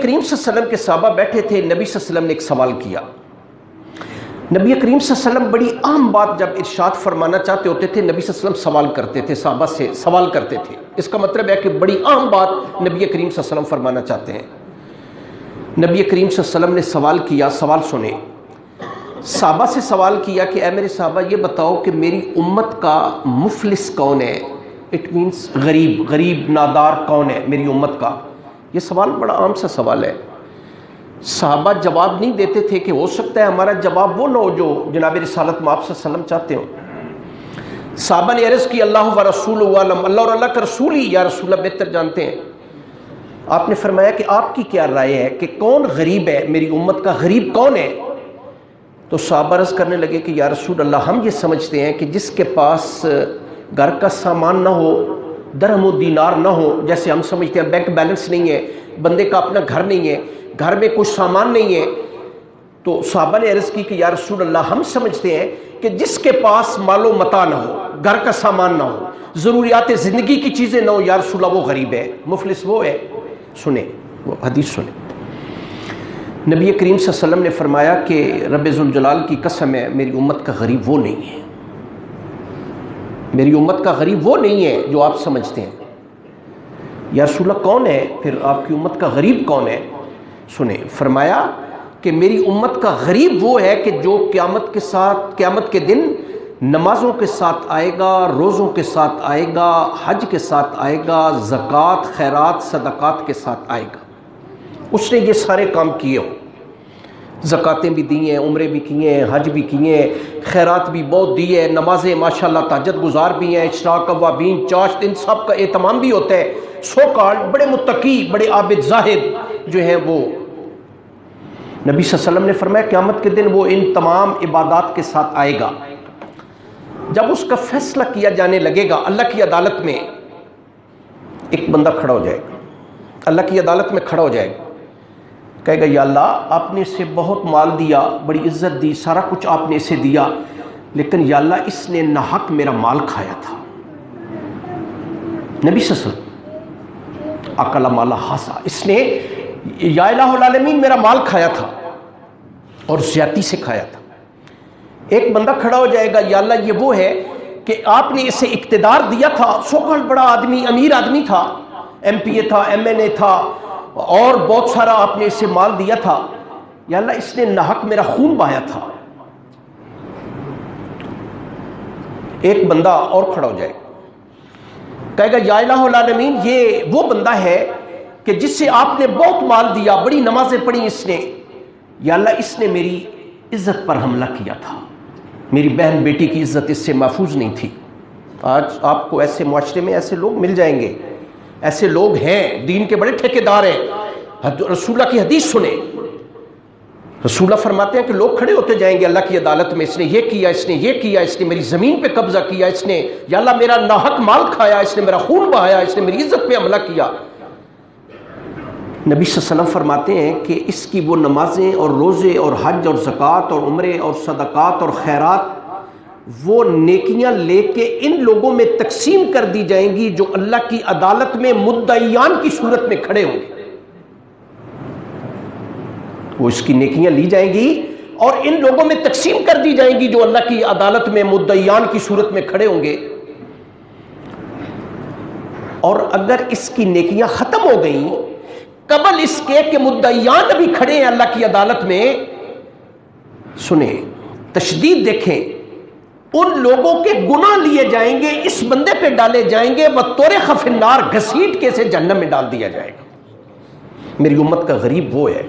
کریم صلی اللہ علیہ وسلم کے صحابہ بیٹھے تھے، نبی صلی اللہ علیہ وسلم نے ایک سوال کیا۔ نبی کریم صلی اللہ علیہ وسلم بڑی عام بات جب ارشاد فرمانا چاہتے ہوتے تھے، نبی صلی اللہ علیہ وسلم سوال کرتے تھے، صحابہ سے سوال کرتے تھے۔ اس کا مطلب ہے کہ بڑی عام بات نبی کریم صلی اللہ علیہ وسلم فرمانا چاہتے ہیں۔ نبی کریم صلی اللہ علیہ وسلم نے سوال کیا، سوال سنیں، صحابہ سے سوال کیا کہ اے میرے صحابہ یہ بتاؤ کہ میری امت کا مفلس کون ہے؟ اٹ مینس غریب نادار کون ہے میری امت کا؟ یہ سوال بڑا عام سا سوال ہے۔ صحابہ جواب نہیں دیتے تھے کہ ہو سکتا ہے ہمارا جواب وہ نہ ہو جو جناب رسالت میں آپ صلی اللہ علیہ وسلم چاہتے ہو۔ صحابہ نے عرض کی اللہ و رسول عالم، اللہ اور اللہ کا رسول ہی یا رسول اللہ بہتر جانتے ہیں۔ آپ نے فرمایا کہ آپ کی کیا رائے ہے کہ کون غریب ہے، میری امت کا غریب کون ہے؟ تو صحابہ عرض کرنے لگے کہ یا رسول اللہ ہم یہ سمجھتے ہیں کہ جس کے پاس گھر کا سامان نہ ہو، درہم و دینار نہ ہو، جیسے ہم سمجھتے ہیں بینک بیلنس نہیں ہے، بندے کا اپنا گھر نہیں ہے، گھر میں کچھ سامان نہیں ہے، تو صحابہ نے عرض کی کہ یا رسول اللہ ہم سمجھتے ہیں کہ جس کے پاس مال و متاع نہ ہو، گھر کا سامان نہ ہو، ضروریات زندگی کی چیزیں نہ ہو، یا رسول اللہ وہ غریب ہے، مفلس وہ ہے۔ سنیں وہ حدیث سنیں۔ نبی کریم صلی اللہ علیہ وسلم نے فرمایا کہ رب ذوالجلال کی قسم ہے میری امت کا غریب وہ نہیں ہے، میری امت کا غریب وہ نہیں ہے جو آپ سمجھتے ہیں۔ یا رسول اللہ کون ہے پھر آپ کی امت کا غریب کون ہے؟ سنیں، فرمایا کہ میری امت کا غریب وہ ہے کہ جو قیامت کے دن نمازوں کے ساتھ آئے گا، روزوں کے ساتھ آئے گا، حج کے ساتھ آئے گا، زکوٰۃ خیرات صدقات کے ساتھ آئے گا، اس نے یہ سارے کام کیے ہوں، زکاتیں بھی دی ہیں، عمرے بھی کیے ہیں، حج بھی کیے ہیں، خیرات بھی بہت دی ہے، نمازیں ماشاءاللہ تہجد گزار بھی ہیں، اشراق اوابین چاشت ان سب کا اہتمام بھی ہوتا ہے، سو کالڈ بڑے متقی بڑے عابد زاہد جو ہیں وہ۔ نبی صلی اللہ علیہ وسلم نے فرمایا قیامت کے دن وہ ان تمام عبادات کے ساتھ آئے گا، جب اس کا فیصلہ کیا جانے لگے گا اللہ کی عدالت میں، ایک بندہ کھڑا ہو جائے گا، اللہ کی عدالت میں کھڑا ہو جائے گا، کہے گا یا اللہ آپ نے اسے بہت مال دیا، بڑی عزت دی، سارا کچھ آپ نے اسے دیا، لیکن یا اللہ اس نے ناحق میرا مال کھایا تھا۔ نبی صلی اللہ علیہ وسلم اکل مال حاسا، اس نے یا الہ العالمین میرا مال کھایا تھا اور زیادتی سے کھایا تھا۔ ایک بندہ کھڑا ہو جائے گا یا اللہ یہ وہ ہے کہ آپ نے اسے اقتدار دیا تھا، سو کالڈ بڑا آدمی امیر آدمی تھا، ایم پی اے تھا، ایم این اے تھا، اور بہت سارا آپ نے اسے مال دیا تھا، یا اللہ اس نے ناحق میرا خون بہایا تھا۔ ایک بندہ اور کھڑا ہو جائے گا، کہے گا یا الہ العالمین یہ وہ بندہ ہے کہ جس سے آپ نے بہت مال دیا، بڑی نمازیں پڑھی اس نے، یا اللہ اس نے میری عزت پر حملہ کیا تھا، میری بہن بیٹی کی عزت اس سے محفوظ نہیں تھی۔ آج آپ کو ایسے معاشرے میں ایسے لوگ مل جائیں گے، ایسے لوگ ہیں، دین کے بڑے ٹھیکیدار ہیں۔ رسول اللہ کی حدیث سنیں، رسول اللہ فرماتے ہیں کہ لوگ کھڑے ہوتے جائیں گے اللہ کی عدالت میں، اس نے یہ کیا، اس نے یہ کیا، اس نے میری زمین پہ قبضہ کیا، اس نے یا اللہ میرا ناحق مال کھایا، اس نے میرا خون بہایا، اس نے میری عزت پہ حملہ کیا۔ نبی صلی اللہ علیہ وسلم فرماتے ہیں کہ اس کی وہ نمازیں اور روزے اور حج اور زکوٰۃ اور عمرے اور صدقات اور خیرات وہ نیکیاں لے کے ان لوگوں میں تقسیم کر دی جائیں گی جو اللہ کی عدالت میں مدعیان کی صورت میں کھڑے ہوں گے، وہ اس کی نیکیاں لی جائیں گی اور ان لوگوں میں تقسیم کر دی جائیں گی جو اللہ کی عدالت میں مدعیان کی صورت میں کھڑے ہوں گے۔ اور اگر اس کی نیکیاں ختم ہو گئیں قبل اس کے کہ مدعیان ابھی کھڑے ہیں اللہ کی عدالت میں، سنیں تشدید دیکھیں، ان لوگوں کے گناہ لیے جائیں گے، اس بندے پہ ڈالے جائیں گے، وَطُرِحَ فِي النَّارِ، گھسیٹ کے اسے جہنم میں ڈال دیا جائے گا۔ میری امت کا غریب وہ ہے